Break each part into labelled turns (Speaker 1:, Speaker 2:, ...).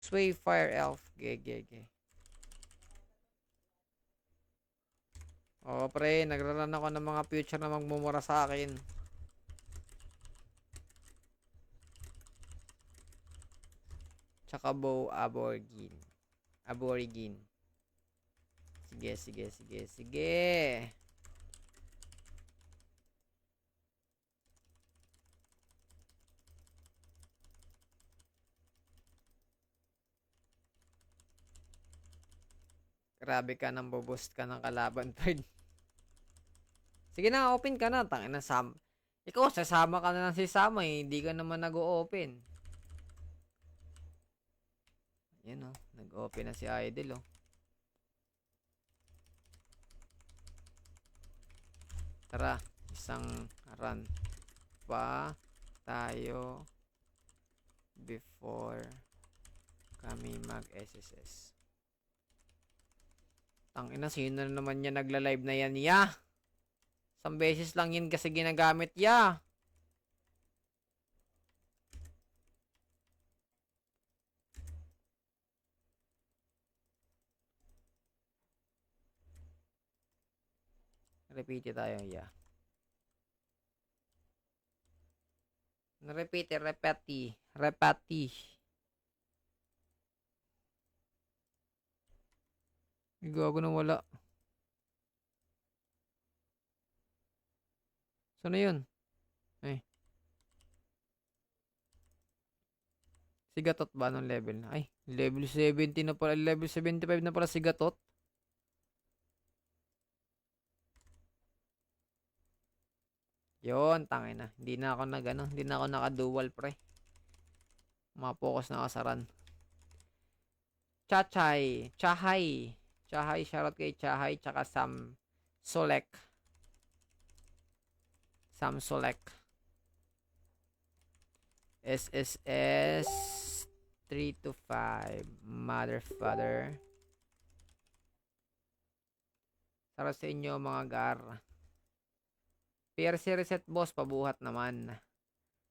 Speaker 1: Sway Fire Elf. Ge. Oo, pre. Nagraran ako ng mga future na magmumura sa akin. Tsaka bow aborigine. Sige. Grabe ka nang buboost ka ng kalaban, Fred. Sige na, open ka na. Tangin na Sam. Ikaw, sasama ka na lang si Sama eh. Hindi ka naman nag-o-open. Yan oh. Nag-open na si Idol oh. Tara, isang run pa tayo before kami mag-SSS. Tangina, sino na naman yan nagla-live na yan, ya? Isang beses lang yan kasi ginagamit, ya. Repeat tayo, ya. Repati. Gago na wala. Saan na yun? Ay. Sigatot ba ng level? Ay, level 70 na pala. Level 75 na pala sigatot. Yon, tangin na. Hindi na ako hindi na ako naka-dual pre. Mapokus na ako sa run. Chahay, shoutout kay Chahay, tsaka Sam Solek. SSS 3 to 5. Mother father. Para sa inyo mga gar. PRC reset boss, pabuhat naman.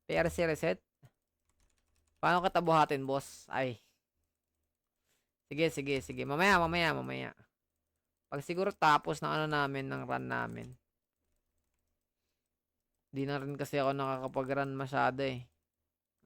Speaker 1: PRC reset? Paano kita buhatin boss? Ay. Sige. Mamaya. Pag siguro tapos ng ano namin, ng run namin. Di na rin kasi ako nakakapag-run masyado eh.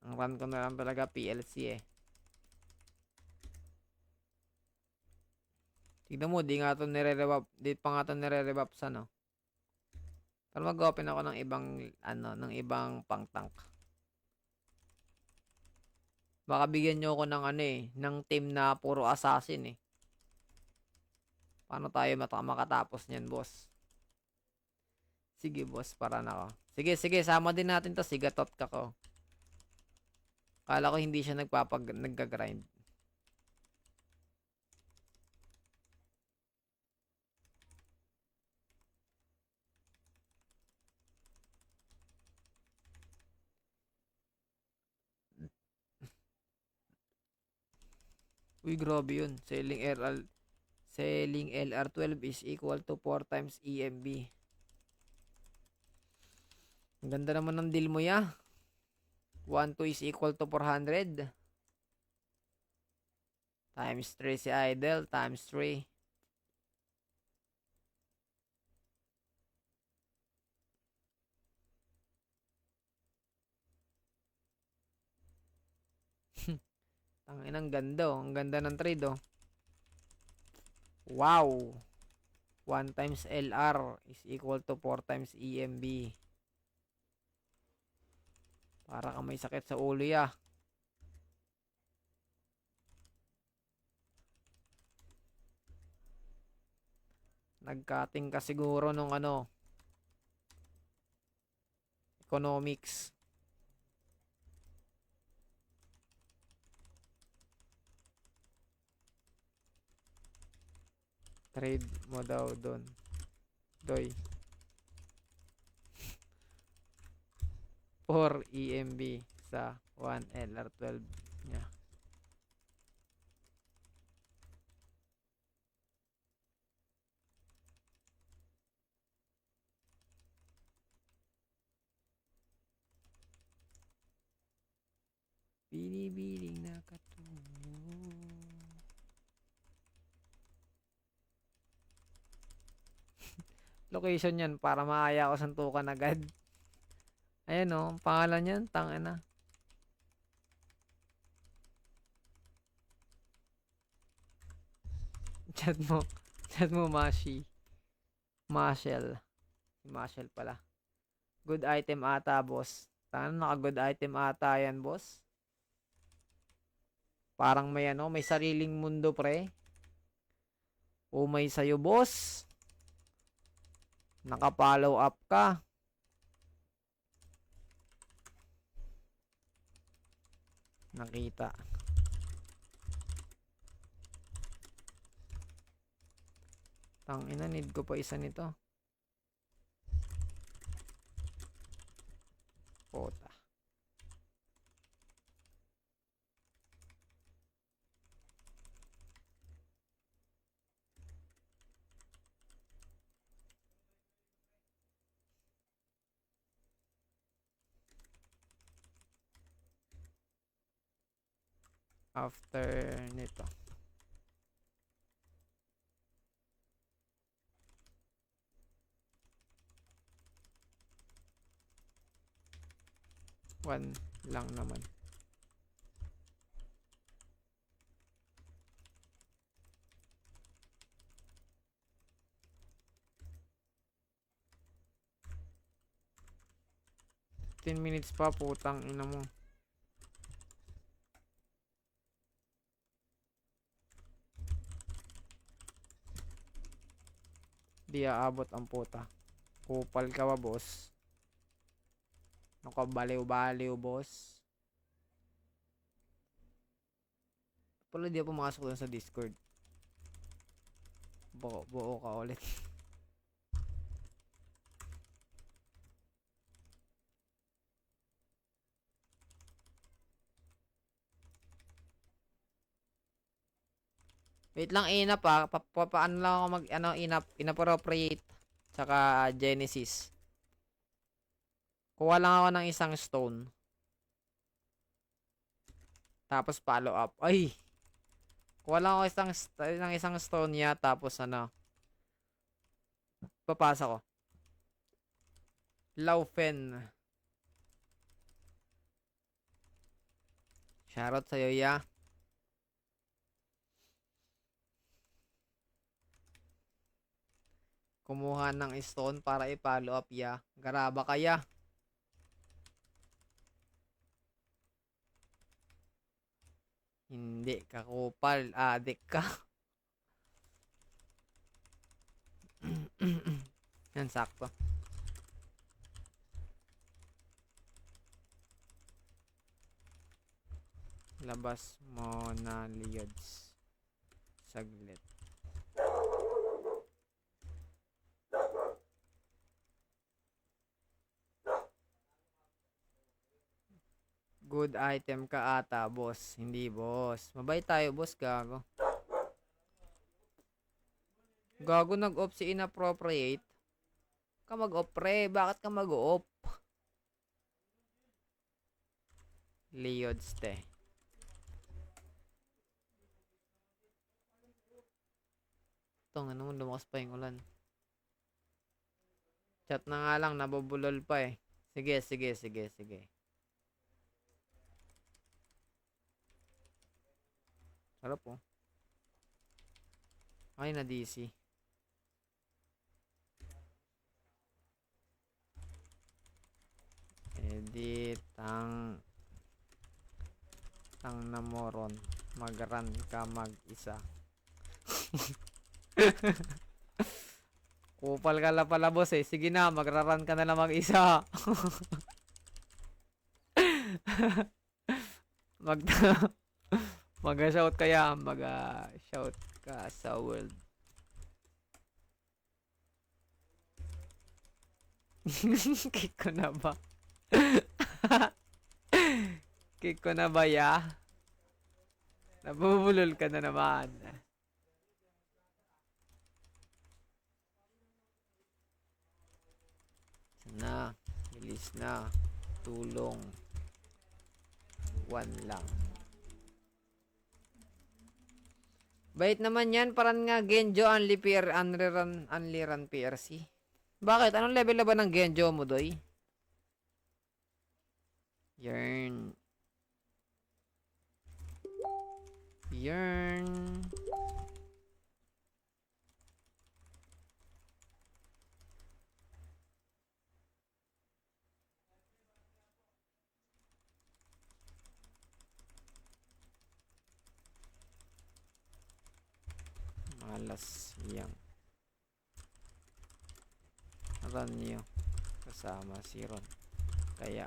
Speaker 1: Ang run ko na lang talaga PLC eh. Tignan mo, di nga ito nire-revap. Di pa nga ito nire-revap sa no. Pero mag-open ako ng ibang pang-tank. Baka bigyan nyo ako ng ng team na puro assassin eh. Paano tayo makatapos niyan, boss? Sige, boss, para na ako. Sige, sama din natin to. Sigatot ka ko. Kala ko hindi siya nagka-grind. Uy, grabe yun. Selling LR12 is equal to 4 times EMB. Ang ganda naman ng deal mo ya. 1-2 is equal to 400. Times 3 si Idol. Times 3. Tangin, ang ganda oh. Ang ganda ng trade oh. Wow. 1 times LR is equal to 4 times EMB. Para kang may sakit sa ulo ya. Nagcutting ka siguro nung economics. Trade mo daw doon. Doy. 4 EMB sa 1 LR12 niya. Binibiling nakatulog. location yan para maaya ko santukan agad. Ayan o, pangalan yan, tangina. Chat mo, chat mo, Mashi. Marshall. Si Marshall pala. Good item ata, boss. Tangina, naka-good item ata yan, boss. Parang may ano, may sariling mundo, pre. Umay sa'yo, boss. Naka-follow up ka. Nakita. Tangina, need ko pa isa nito. Pota. After nito. One lang naman. Minutes pa, putang ina mo. Di aabot ang puta. Kupal ka ba, boss? Nakabaliw-baliw, boss. Pala di ako pumasok dun sa Discord. Buo ka ulit. Wait lang, inap pa. Paano lang ako mag, inappropriate. Tsaka Genesis. Kuha lang ako ng isang stone. Tapos follow up. Ay! Kuha lang ako ng isang stone niya. Tapos ano. Papasa ko. Laufen. Shoutout sa'yo, ya. Kumuha ng stone para i-follow up, ya. Garaba kaya. Hindi ka kupal. Adik ka. Yan, sakto. Labas mo na Leods. Saglit. Good item ka ata, boss. Hindi, boss. Mabait tayo, boss. Gago. Gago, nag-off si inappropriate. Ka mag-off, pre. Bakit ka mag-off? Leods, te. Ito, ano mo, lumakas pa yung ulan. Chat na nga lang, nabubulol pa eh. Sige. Sarap po. Ay, na DC. Edit tang na moron. Mag-run ka mag-isa. Kupal ka la pala, boss eh. Sige na, magra-run ka na lang mag-isa. Mag-shout kaya, mag-shout ka sa world. Kick ko na ba? Kick ko na ba, ya? Nabubulol ka na naman. Na, bilis na. Tulong. 1 lang. Bait naman yan, parang nga Genjo, Unli run PRC. Bakit? Anong level na ba ng Genjo mo, Doy? Yarn. Yarn. Malas yang. Ron nyo. Kasama si Ron. Kaya